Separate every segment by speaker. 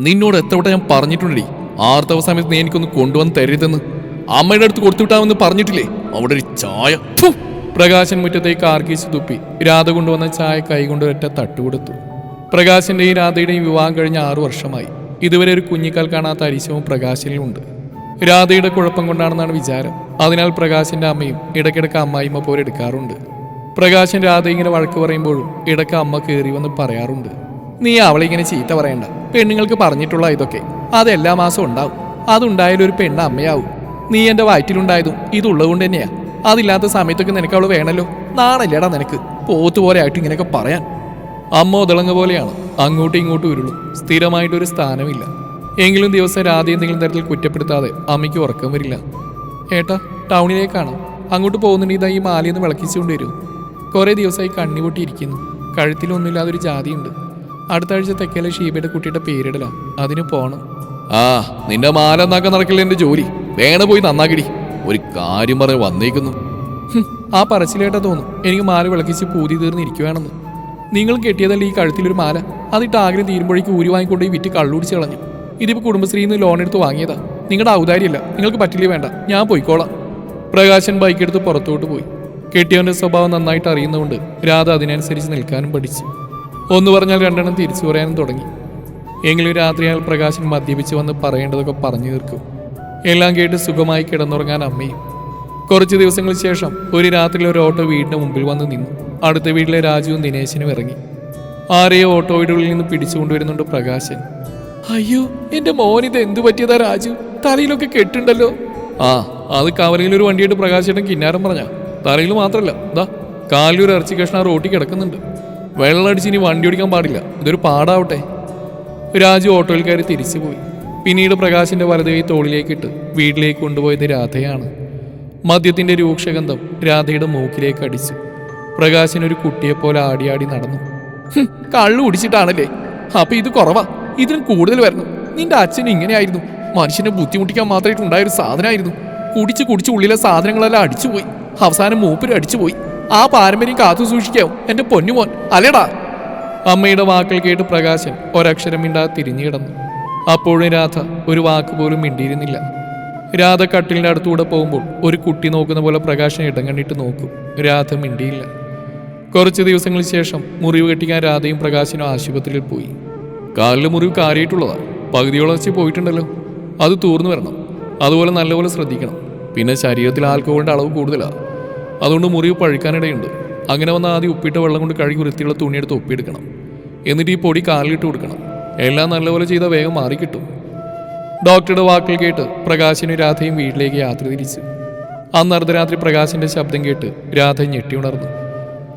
Speaker 1: നിന്നോട് എത്ര വട്ടം ഞാൻ പറഞ്ഞിട്ടുണ്ടേ, ആർത്തവ സമയത്ത് നീ എനിക്കൊന്ന് കൊണ്ടുവന്ന് തരരുതെന്ന്. അമ്മയുടെ അടുത്ത് കൊടുത്തുവിട്ടാമെന്ന് പറഞ്ഞിട്ടില്ലേ? അവിടെ ഒരു ചായ. പ്രകാശൻ മുറ്റത്തേക്ക് ആർക്കിച്ച് തുപ്പി രാധ കൊണ്ടുവന്ന ചായ കൈകൊണ്ട് ഒറ്റ തട്ടുകൊടുത്തു. പ്രകാശന്റെയും രാധയുടെയും വിവാഹം കഴിഞ്ഞ 6 വർഷമായി. ഇതുവരെ ഒരു കുഞ്ഞിക്കാൽ കാണാത്ത അരിശവും പ്രകാശനിലുണ്ട്. രാധയുടെ കുഴപ്പം കൊണ്ടാണെന്നാണ് വിചാരം. അതിനാൽ പ്രകാശന്റെ അമ്മയും ഇടയ്ക്കിടയ്ക്ക് അമ്മായിമ്മ പോലെ എടുക്കാറുണ്ട്. പ്രകാശൻ രാധ ഇങ്ങനെ വഴക്ക് പറയുമ്പോഴും ഇടയ്ക്ക് അമ്മ കയറി വന്ന് പറയാറുണ്ട്, നീ അവളെ ഇങ്ങനെ ചീത്ത പറയണ്ട. പെണ്ണുങ്ങൾക്ക് പറഞ്ഞിട്ടുള്ള ഇതൊക്കെ അതെല്ലാ മാസം ഉണ്ടാവും. അതുണ്ടായാലും ഒരു പെണ്ണ് അമ്മയാവും. നീ എന്റെ വയറ്റിലുണ്ടായതും ഇതുള്ളതുകൊണ്ട് തന്നെയാ. അതില്ലാത്ത സമയത്തൊക്കെ നിനക്ക് അവള് വേണല്ലോ. നാണല്ലേടാ നിനക്ക് പോത്തുപോലെ ആയിട്ട് ഇങ്ങനെയൊക്കെ പറയാൻ. അമ്മ ഒതളങ്ങ പോലെയാണ്, അങ്ങോട്ടും ഇങ്ങോട്ടും ഉരുളും. സ്ഥിരമായിട്ടൊരു സ്ഥാനമില്ല. എങ്കിലും ദിവസം രാധ എന്തെങ്കിലും തരത്തിൽ കുറ്റപ്പെടുത്താതെ അമ്മയ്ക്ക് ഉറക്കം വരില്ല. ഏട്ടാ, ടൗണിലേക്കാണ്. അങ്ങോട്ട് പോകുന്നുണ്ടെങ്കിൽ ഈ മാലയൊന്ന് വിളക്കിച്ചുകൊണ്ട് വരൂ. കുറേ ദിവസമായി കണ്ണിപൊട്ടിയിരിക്കുന്നു. കഴുത്തിലൊന്നുമില്ലാതൊരു ജാതിയുണ്ട്. അടുത്ത ആഴ്ച തെക്കേലെ ഷീബയുടെ കുട്ടിയുടെ പേരിടല. അതിന് പോണം. ആ, നിന്റെ മാല നന്നാക്കാൻ നടക്കില്ല എന്റെ ജോലി. വേണ പോയി നന്നാക്കിടി. ഒരു കാര്യം പറഞ്ഞ് വന്നേക്കുന്നു. ആ പറച്ചിലേട്ടാ തോന്നും എനിക്ക് മാല വിളക്കിച്ച് പൂതി തീർന്നിരിക്കുവാണെന്ന്. നിങ്ങൾ കെട്ടിയതല്ല ഈ കഴുത്തിലൊരു മാല. അതിട്ട് ആഗ്രഹം തീരുമ്പോഴേക്ക് ഊരി വാങ്ങിക്കൊണ്ടുപോയി വിറ്റ് കള്ളുടിച്ച് കളഞ്ഞു. ഇതിപ്പോൾ കുടുംബശ്രീയിൽ നിന്ന് ലോൺ എടുത്ത് വാങ്ങിയതാ. നിങ്ങളുടെ ഔദാര്യമല്ല. നിങ്ങൾക്ക് പറ്റില്ല, വേണ്ട, ഞാൻ പോയിക്കോളാം. പ്രകാശൻ ബൈക്കെടുത്ത് പുറത്തോട്ട് പോയി. കെട്ടിയവന്റെ സ്വഭാവം നന്നായിട്ട് അറിയുന്നതുകൊണ്ട് രാധ അതിനനുസരിച്ച് നിൽക്കാനും പഠിച്ചു. ഒന്ന് പറഞ്ഞാൽ 2 എണ്ണം തിരിച്ചു പറയാനും തുടങ്ങി. എങ്കിലും രാത്രിയാൽ പ്രകാശൻ മദ്യപിച്ച് വന്ന് പറയേണ്ടതൊക്കെ പറഞ്ഞു തീർക്കും. എല്ലാം കേട്ട് സുഖമായി കിടന്നുറങ്ങാൻ അമ്മയും. കുറച്ച് ദിവസങ്ങൾക്ക് ശേഷം ഒരു രാത്രിയിൽ ഒരു ഓട്ടോ വീടിന് മുമ്പിൽ വന്ന് നിന്നു. അടുത്ത വീട്ടിലെ രാജുവും ദിനേശിനും ഇറങ്ങി. ആരെയോ ഓട്ടോയുടെ ഉള്ളിൽ നിന്ന് പിടിച്ചുകൊണ്ടുവരുന്നുണ്ട് പ്രകാശൻ. അയ്യോ, എന്റെ മോനിത് എന്തു പറ്റിയതാ രാജു? തലയിലൊക്കെ കെട്ടുണ്ടല്ലോ. ആ, അത് കവലയിലൊരു വണ്ടിയായിട്ട് പ്രകാശേട്ടൻ കിന്നാരം പറഞ്ഞ. തലയിൽ മാത്രമല്ല, ദാ കാലിലൊരു ഇറച്ചി കഷ്ണം റോട്ടി കിടക്കുന്നുണ്ട്. വെള്ളമടിച്ച് ഇനി വണ്ടി ഓടിക്കാൻ പാടില്ല. ഇതൊരു പാടാവട്ടെ. രാജു ഓട്ടോയിൽ കയറി തിരിച്ചുപോയി. പിന്നീട് പ്രകാശിന്റെ വലത് കൈ തോളിലേക്കിട്ട് വീട്ടിലേക്ക് കൊണ്ടുപോയത് രാധയാണ്. മദ്യത്തിന്റെ രൂക്ഷഗന്ധം രാധയുടെ മൂക്കിലേക്ക് അടിച്ചു. പ്രകാശൻ ഒരു കുട്ടിയെപ്പോലെ ആടിയാടി നടന്നു. കള്ളു കുടിച്ചിട്ടാണല്ലേ? അപ്പൊ ഇത് കുറവാ, ഇതിനും കൂടുതൽ വരണം. നിന്റെ അച്ഛൻ ഇങ്ങനെയായിരുന്നു. മനുഷ്യനെ ബുദ്ധിമുട്ടിക്കാൻ മാത്രമായിട്ട് ഉണ്ടായൊരു സാധനമായിരുന്നു. കുടിച്ച് കുടിച്ച് ഉള്ളിലെ സാധനങ്ങളെല്ലാം അടിച്ചുപോയി. അവസാനം മൂപ്പര് അടിച്ചുപോയി. ആ പാരമ്പര്യം കാത്തു സൂക്ഷിക്കാവും എന്റെ പൊന്നുമോൻ, അല്ലേടാ? അമ്മയുടെ വാക്കുകൾ കേട്ട് പ്രകാശൻ ഒരക്ഷരം മിണ്ടാതെ തിരിഞ്ഞു കിടന്നു. അപ്പോഴും രാധ ഒരു വാക്ക് പോലും മിണ്ടിയിരുന്നില്ല. രാധ കട്ടിലിന്റെ അടുത്തൂടെ പോകുമ്പോൾ ഒരു കുട്ടി നോക്കുന്ന പോലെ പ്രകാശൻ ഇടം കണ്ടിട്ട് നോക്കും. രാധ മിണ്ടിയില്ല. കുറച്ച് ദിവസങ്ങൾക്ക് ശേഷം മുറിവ് കെട്ടിക്കാൻ രാധയും പ്രകാശനും ആശുപത്രിയിൽ പോയി. കാലിൽ മുറിവ് കാര്യമായിട്ടുള്ളതാ. പകുതിയോളം വെച്ച് പോയിട്ടുണ്ടല്ലോ. അത് തൂർന്നു വരണം. അതുപോലെ നല്ലപോലെ ശ്രദ്ധിക്കണം. പിന്നെ ശരീരത്തിൽ ആൽക്കഹോളിന്റെ അളവ് കൂടുതലാണ്. അതുകൊണ്ട് മുറിവ് പഴുക്കാനിടയുണ്ട്. അങ്ങനെ വന്ന ആദ്യം ഉപ്പിട്ട വെള്ളം കൊണ്ട് കഴുകി വൃത്തിയുള്ള തുണിയെടുത്ത് ഒപ്പിയെടുക്കണം. എന്നിട്ട് ഈ പൊടി കാലിലിട്ട് കൊടുക്കണം. എല്ലാം നല്ലപോലെ ചെയ്താൽ വേഗം മാറിക്കിട്ടും. ഡോക്ടറുടെ വാക്കുകൾ കേട്ട് പ്രകാശനും രാധയും വീട്ടിലേക്ക് യാത്ര തിരിച്ചു. അന്ന് അർദ്ധരാത്രി പ്രകാശിന്റെ ശബ്ദം കേട്ട് രാധ ഞെട്ടി ഉണർന്നു.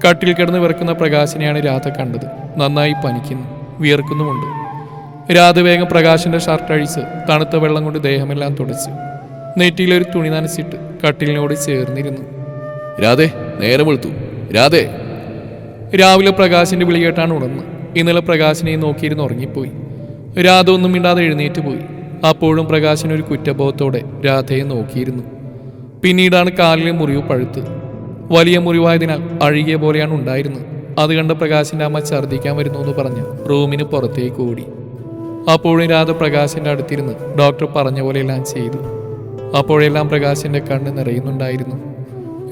Speaker 1: കട്ടിൽ കിടന്ന് വിറക്കുന്ന പ്രകാശിനെയാണ് രാധ കണ്ടത്. നന്നായി പനിക്കുന്നു, വിയർക്കുന്നുമുണ്ട്. രാധ വേഗം പ്രകാശിന്റെ ഷർട്ട് അഴിച്ച് തണുത്ത വെള്ളം കൊണ്ട് ദേഹമെല്ലാം തുടച്ചു. നെറ്റിയിലൊരു തുണി നനച്ചിട്ട് കട്ടിലിനോട് ചേർന്നിരുന്നു. രാധേ, നേരം വെളുത്തു. രാധേ. രാവിലെ പ്രകാശിന്റെ വിളി കേട്ടാണ് ഉണർന്ന്. ഇന്നലെ പ്രകാശിനെ നോക്കിയിരുന്ന് ഉറങ്ങിപ്പോയി. രാധ ഒന്നും മിണ്ടാതെ എഴുന്നേറ്റ് പോയി. അപ്പോഴും പ്രകാശൻ ഒരു കുറ്റബോധത്തോടെ രാധയെ നോക്കിയിരുന്നു. പിന്നീടാണ് കാലിലെ മുറിവ് പഴുത്തത്. വലിയ മുറിവായതിനാൽ അഴുകിയ പോലെയാണ് ഉണ്ടായിരുന്നത്. അത് കണ്ട പ്രകാശിന്റെ അമ്മ ഛർദ്ദിക്കാൻ വരുന്നു എന്ന് പറഞ്ഞ് റൂമിന് പുറത്തേക്ക് ഓടി. അപ്പോഴും രാധ പ്രകാശിന്റെ അടുത്തിരുന്ന് ഡോക്ടർ പറഞ്ഞ പോലെയെല്ലാം ചെയ്തു. അപ്പോഴെല്ലാം പ്രകാശിന്റെ കണ്ണ് നിറയുന്നുണ്ടായിരുന്നു.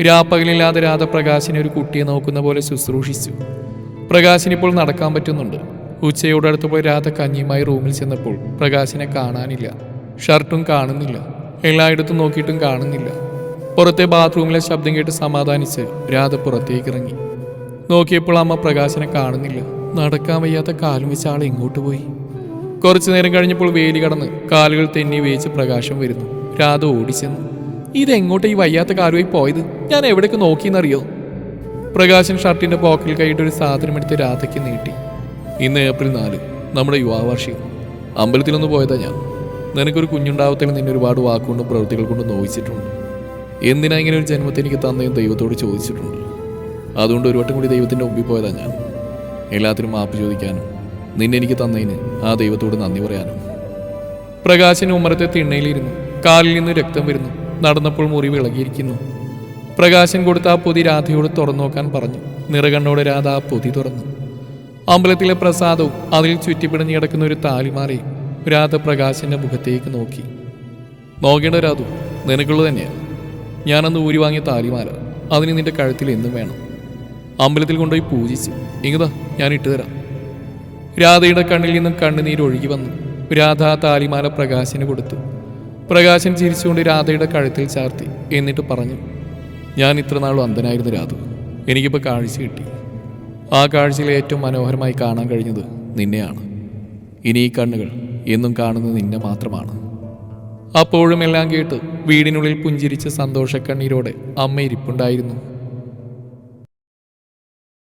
Speaker 1: രാപ്പകലില്ലാതെ രാധ പ്രകാശിനെ ഒരു കുട്ടിയെ നോക്കുന്ന പോലെ ശുശ്രൂഷിച്ചു. പ്രകാശിനിപ്പോൾ നടക്കാൻ പറ്റുന്നുണ്ട്. ഉച്ചയോടടുത്ത് പോയി രാധ കഞ്ഞിയുമായി റൂമിൽ ചെന്നപ്പോൾ പ്രകാശിനെ കാണാനില്ല. ഷർട്ടും കാണുന്നില്ല. എല്ലായിടത്തും നോക്കിയിട്ടും കാണുന്നില്ല. പുറത്തെ ബാത്റൂമിലെ ശബ്ദം കേട്ട് സമാധാനിച്ച് രാധ പുറത്തേക്ക് ഇറങ്ങി. നോക്കിയപ്പോൾ അമ്മ പ്രകാശിനെ കാണുന്നില്ല. നടക്കാൻ വയ്യാത്ത കാലും വെച്ച് ആൾ എങ്ങോട്ട് പോയി? കുറച്ചു നേരം കഴിഞ്ഞപ്പോൾ വേലി കടന്ന് കാലുകൾ തെന്നി വേച്ച് പ്രകാശം വരുന്നു. രാധ ഓടിച്ചെന്നു. ഇതെങ്ങോട്ട് ഈ വയ്യാത്ത കാലുമായി പോയത്? ഞാൻ എവിടേക്ക് നോക്കിയെന്നറിയോ? പ്രകാശൻ ഷർട്ടിന്റെ പോക്കറ്റിൽ കൈയിട്ട് ഒരു സാധനം എടുത്ത് രാധയ്ക്ക് നീട്ടി. ഇന്ന് ഏപ്രിൽ 4, നമ്മുടെ യുവാവാർഷികം. അമ്പലത്തിലൊന്ന് പോയതാ ഞാൻ. നിനക്കൊരു കുഞ്ഞുണ്ടാവത്തിൽ നിന്നെ ഒരുപാട് വാക്കുകൊണ്ടും പ്രവൃത്തികൾ കൊണ്ടും നോവിച്ചിട്ടുണ്ട്. എന്തിനാ ഇങ്ങനെ ഒരു ജന്മത്തെ എനിക്ക് തന്നെയും ദൈവത്തോട് ചോദിച്ചിട്ടുണ്ട്. അതുകൊണ്ട് ഒരു വട്ടം കൂടി ദൈവത്തിൻ്റെ മുമ്പിൽ പോയതാ ഞാൻ. എല്ലാത്തിനും മാപ്പ് ചോദിക്കാനും നിന്നെ എനിക്ക് തന്നതിന് ആ ദൈവത്തോട് നന്ദി പറയാനും. പ്രകാശൻ ഉമ്മറത്തെ തിണ്ണയിലിരുന്നു. കാലിൽ നിന്ന് രക്തം വരുന്നു. നടന്നപ്പോൾ മുറിവ് ഇളകിയിരിക്കുന്നു. പ്രകാശൻ കൊടുത്ത ആ പൊതി രാധയോട് തുറന്നു നോക്കാൻ പറഞ്ഞു. നിറകണ്ണോടെ രാധ ആ പൊതി തുറന്നു. അമ്പലത്തിലെ പ്രസാദവും അതിൽ ചുറ്റിപ്പിടഞ്ഞു കിടക്കുന്ന ഒരു താലിമാലയും രാധ പ്രകാശിന്റെ മുഖത്തേക്ക് നോക്കി. നോക്കേണ്ട രാധു, നിനക്കുള്ളത് തന്നെയാണ്. ഞാനന്ന് ഊരി വാങ്ങിയ താലിമാല, അതിന് നിന്റെ കഴുത്തിൽ എന്നും വേണം. അമ്പലത്തിൽ കൊണ്ടുപോയി പൂജിച്ചു. ഇങ്ങതാ, ഞാൻ ഇട്ടുതരാം. രാധയുടെ കണ്ണിൽ നിന്നും കണ്ണുനീരൊഴുകി വന്നു. രാധ ആ താലിമാല പ്രകാശിന് കൊടുത്തു. പ്രകാശൻ ചിരിച്ചുകൊണ്ട് രാധയുടെ കഴുത്തിൽ ചാർത്തി. എന്നിട്ട് പറഞ്ഞു, ഞാൻ ഇത്ര നാളും അന്ധനായിരുന്നു രാധു. എനിക്കിപ്പോൾ കാഴ്ച കിട്ടി. ആ കാഴ്ചയിൽ ഏറ്റവും മനോഹരമായി കാണാൻ കഴിഞ്ഞത് നിന്നെയാണ്. ഇനി ഈ കണ്ണുകൾ എന്നും കാണുന്നത് നിന്നെ മാത്രമാണ്. അപ്പോഴും എല്ലാം കേട്ട് വീടിനുള്ളിൽ പുഞ്ചിരിച്ച സന്തോഷക്കണ്ണീരോടെ അമ്മ ഇരിപ്പുണ്ടായിരുന്നു.